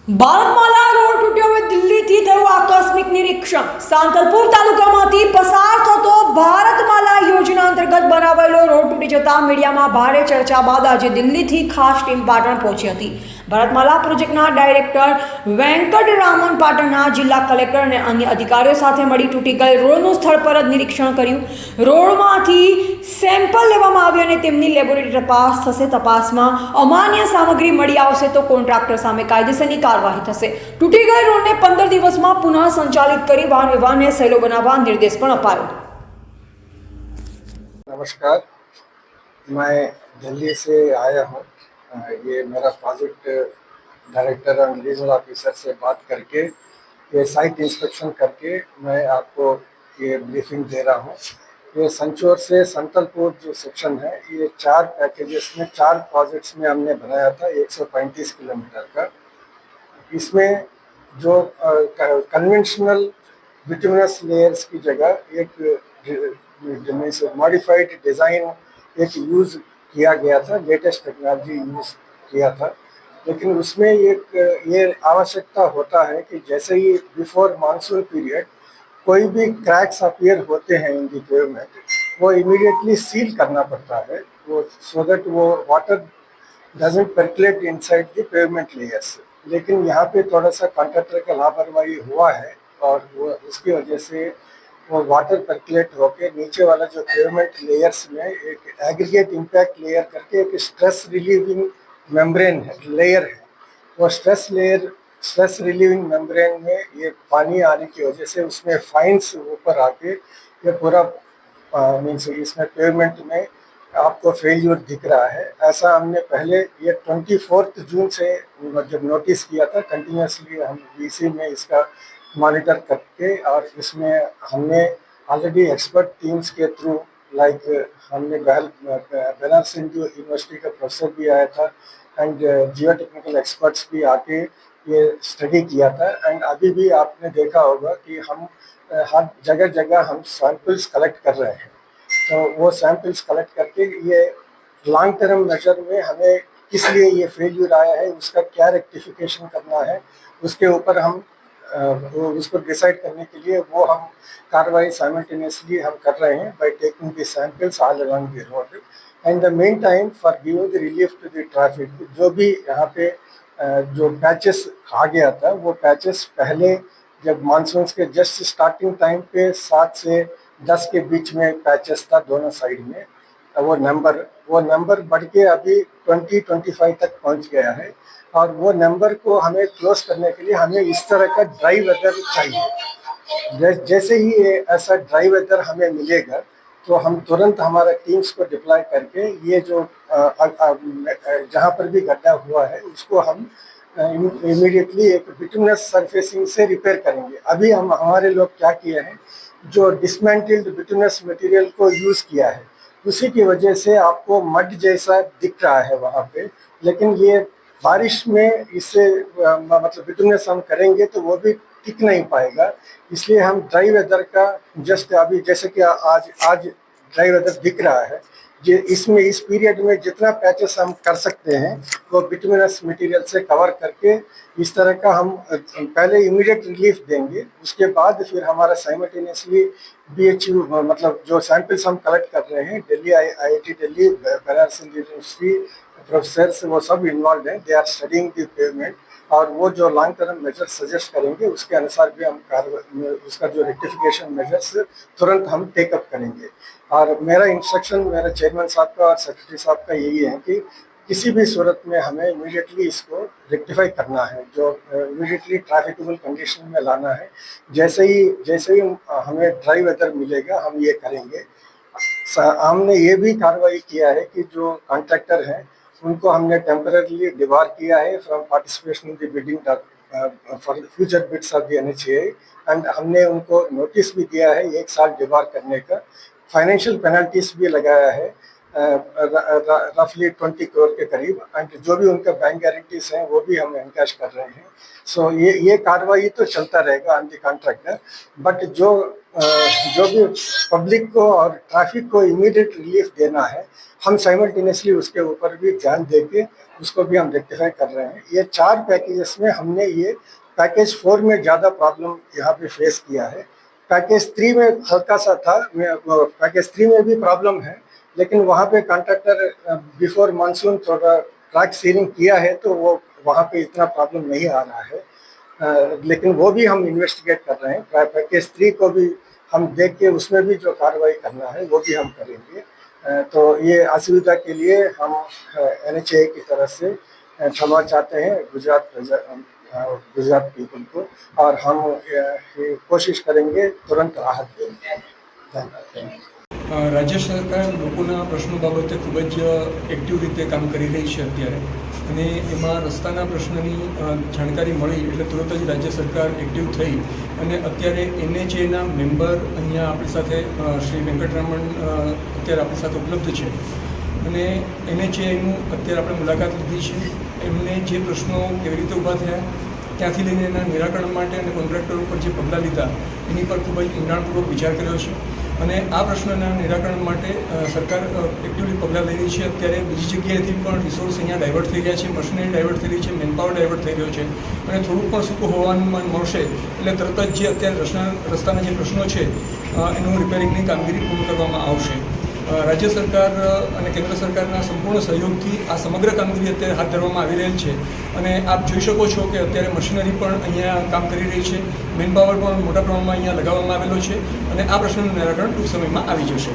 Bharatmala road તૂટ્યો હવે દિલ્હીથી થયું આકસ્મિક નિરીક્ષણ સાંતલપુર તાલુકામાંથી પસાર થતો ભારતમાલા યોજના અંતર્ગત બનાવેલો રોડ તૂટી જતા મીડિયામાં ભારે ચર્ચા બાદ આજે દિલ્હીથી ખાસ ટીમ પાટણ પહોંચી હતી. ભારતમાલા પ્રોજેક્ટના ડાયરેક્ટર વેંકટરામન પાટણના જિલ્લા કલેક્ટર અને અન્ય અધિકારીઓ સાથે મળી તૂટી ગયેલ રોડનું સ્થળ પર જ નિરીક્ષણ કર્યું. રોડમાંથી સેમ્પલ લેવામાં આવ્યું અને તેમની લેબોરેટરી તપાસ થશે. તપાસમાં અમાન્ય સામગ્રી મળી આવશે તો કોન્ટ્રાક્ટર સામે કાયદેસરની કાર્યવાહી થશે. તૂટી ગયેલ રોડને 15 દિવસમાં પુનઃ સંચાલિત કરી વાહન વ્યવહારને સહેલો બનાવવા निर्देश પણ અપાયો. नमस्कार, मैं दिल्ली से आया हूँ. ये मेरा प्रोजेक्ट डायरेक्टर और रीजनल ऑफिसर से बात करके ये साइट इंस्पेक्शन करके मैं आपको ये ब्रीफिंग दे रहा हूँ. ये संचोर से संतलपुर जो सेक्शन है, ये 4 पैकेजेस में 4 प्रोजेक्ट्स में हमने बनाया था 135 किलोमीटर का. इसमें जो कन्वेंशनल बिटुमिनस लेयर्स की जगह एक मॉडिफाइड डिज़ाइन एक यूज़ किया गया था, लेटेस्ट टेक्नोलॉजी यूज़ किया था. लेकिन उसमें एक ये आवश्यकता होता है कि जैसे ही बिफोर मानसून पीरियड कोई भी क्रैक्स अपीयर होते हैं इन दी पेवमेंट, वो इमीडिएटली सील करना पड़ता है, वो सो दैट वो water doesn't percolate inside the pavement layers. लेकिन यहाँ पे थोड़ा सा कॉन्ट्रैक्टर का लापरवाही हुआ है और वो उसकी वजह से वो वाटर पर्कुलेट होकर नीचे वाला जो पेवमेंट लेयर्स में एक एग्रीगेट इम्पैक्ट लेयर करके एक स्ट्रेस रिलीविंग मेम्ब्रेन है लेयर है. वो स्ट्रेस रिलीविंग मेम्ब्रेन में ये पानी आने की वजह से उसमें फाइन्स ऊपर आके ये पूरा मीन्स इसमें पेवमेंट में आपको फेल्यूर दिख रहा है. ऐसा हमने पहले ये 24 जून से जब नोटिस किया था, कंटिन्यूसली हम वीसी में इसका मॉनिटर करके, और इसमें हमने ऑलरेडी एक्सपर्ट टीम्स के थ्रू लाइक हमने बनारस हिंदू यूनिवर्सिटी का प्रोफेसर भी आया था एंड जियो टेक्निकल एक्सपर्ट्स भी आके ये स्टडी किया था. एंड अभी भी आपने देखा होगा कि हम हर जगह जगह हम सैंपल्स कलेक्ट कर रहे हैं. तो वो सैंपल्स कलेक्ट करके ये लॉन्ग टर्म मेजर में हमें किस लिए ये फेल्यूर आया है, उसका क्या रेक्टिफिकेशन करना है, उसके ऊपर हम उसको डिसाइड करने के लिए वो हम कार्रवाई साइमल्टेनियसली हम कर रहे हैं by taking the samples all along the road. And the main time for giving the relief to the traffic, जो भी यहाँ पे जो पैचेस आ गया था, वो पैचेस पहले जब मानसून के जस्ट स्टार्टिंग टाइम पे 7 से 10 के बीच में पैचेस था दोनों साइड में. वो नंबर बढ़ के अभी 20-25 तक पहुंच गया है. और वो नंबर को हमें क्लोज करने के लिए हमें इस तरह का ड्राई वेदर चाहिए. जैसे ही ये ऐसा ड्राई वेदर हमें मिलेगा तो हम तुरंत हमारा टीम्स को डिप्लॉय करके ये जो जहाँ पर भी गड्ढा हुआ है उसको हम इमीडिएटली एक बिटुमिनस सरफेसिंग से रिपेयर करेंगे. अभी हम हमारे लोग क्या किए हैं, जो डिसमेंटल्ड बिटुमिनस मटेरियल को यूज़ किया है, उसी की वजह से आपको मड जैसा दिख रहा है वहाँ पे. लेकिन ये बारिश में इससे मतलब बिटुमिनस हम करेंगे तो वो भी टिक नहीं पाएगा. इसलिए हम ड्राई वेदर का जस्ट अभी जैसे कि आज ड्राई वेदर दिख रहा है, जो इसमें इस पीरियड में जितना पैचेस हम कर सकते हैं वो बिटुमिनस मटेरियल से कवर करके इस तरह का हम पहले इमीडिएट रिलीफ देंगे. उसके बाद फिर हमारा साइमल्टेनियसली BHU मतलब जो सैंपल्स हम कलेक्ट कर रहे हैं, Delhi IIT Delhi, Banaras Hindu University professors वो सब इन्वॉल्व हैं. They are studying the pavement और वो जो लॉन्ग टर्म मेजर सजेस्ट करेंगे उसके अनुसार भी हम उसका जो रेक्टिफिकेशन मेजर्स तुरंत हम टेकअप करेंगे. और मेरा इंस्ट्रक्शन मेरे चेयरमैन साहब का और सेक्रेटरी साहब का यही है कि किसी भी सूरत में हमें इमीडिएटली इसको रेक्टिफाई करना है, जो इमीडिएटली ट्रैफिकेबल कंडीशन में लाना है. जैसे ही हमें ड्राई वेदर मिलेगा हम ये करेंगे. हमने ये भी कार्रवाई किया है कि जो कॉन्ट्रैक्टर हैं उनको हमने टेम्पररीली डिबार किया है from participation in the bidding for future bids of the NHAI. एंड हमने उनको नोटिस भी दिया है 1 साल डिबार करने का. फाइनेंशियल पेनल्टीज भी लगाया है. रफली 20 करोड़ के करीब, एंड जो भी उनके बैंक गारंटीज हैं वो भी हम एनकैश कर रहे हैं। सो ये कार्रवाई तो चलता रहेगा ऑन द कॉन्ट्रैक्टर, बट जो भी पब्लिक को और ट्रैफिक को इमीडिएट रिलीफ देना है, हम साइमल्टेनियसली उसके ऊपर भी ध्यान देके उसको भी हम रेक्टिफाई कर रहे हैं। ये 4 पैकेजेस में हमने ये पैकेज 4 में ज़्यादा प्रॉब्लम यहाँ पे फेस किया है। पैकेज 3 में हल्का सा था, पैकेज 3 में भी प्रॉब्लम है, लेकिन वहाँ पे कॉन्ट्रैक्टर बिफोर मानसून थोड़ा ट्रैक सीलिंग किया है, तो वो वहाँ पे इतना प्रॉब्लम नहीं आ रहा है। लेकिन वो भी हम इन्वेस्टिगेट कर रहे हैं। पैकेज 3 को भी हम देख के उसमें भी जो कार्रवाई करना है वो भी हम करेंगे। तो ये असुविधा के लिए हम NHAI की तरफ से क्षमा चाहते हैं गुजरात पीपल को, और हम ये कोशिश करेंगे तुरंत राहत देने। धन्यवाद। રાજ્ય સરકાર લોકોના પ્રશ્નો બાબતે ખૂબ જ એક્ટિવ રીતે કામ કરી રહી છે અત્યારે, અને એમાં રસ્તાના પ્રશ્નની જાણકારી મળી એટલે તુરંત જ રાજ્ય સરકાર એક્ટિવ થઈ અને અત્યારે NHAના મેમ્બર અહીંયા આપણી સાથે શ્રી વેંકટરામણ અત્યારે આપણી સાથે ઉપલબ્ધ છે, અને NHAનું અત્યારે આપણે મુલાકાત લીધી છે। એમને જે પ્રશ્નો કેવી રીતે ઊભા થયા ત્યાંથી લઈને એના નિરાકરણ માટે અને કોન્ટ્રાક્ટર ઉપર જે પગલાં લીધા એની પર ખૂબ જ ઊંડાણપૂર્વક વિચાર કર્યો છે, અને આ પ્રશ્નના નિરાકરણ માટે સરકાર એક્ટિવલી પગલાં લઈ રહી છે। અત્યારે બીજી જગ્યાએથી પણ રિસોર્સ અહીંયા ડાયવર્ટ થઈ રહ્યા છે, મશીનરી ડાયવર્ટ થઈ રહી છે, મેનપાવર ડાયવર્ટ થઈ રહ્યો છે, અને થોડુંક પણ સૂકું હવામાન મળશે એટલે તરત જ જે અત્યારે રસ્તાના જે પ્રશ્નો છે એનું રિપેરિંગની કામગીરી પૂર્ણ કરવામાં આવશે। રાજ્ય સરકાર અને કેન્દ્ર સરકારના સંપૂર્ણ સહયોગથી આ સમગ્ર કામગીરી અત્યારે હાથ ધરવામાં આવી રહેલ છે, અને આપ જોઈ શકો છો કે અત્યારે મશીનરી પણ અહીંયા કામ કરી રહી છે, મેનપાવર પણ મોટા પ્રમાણમાં અહીંયા લગાવવામાં આવેલો છે, અને આ પ્રશ્નનું નિરાકરણ ટૂંક સમયમાં આવી જશે।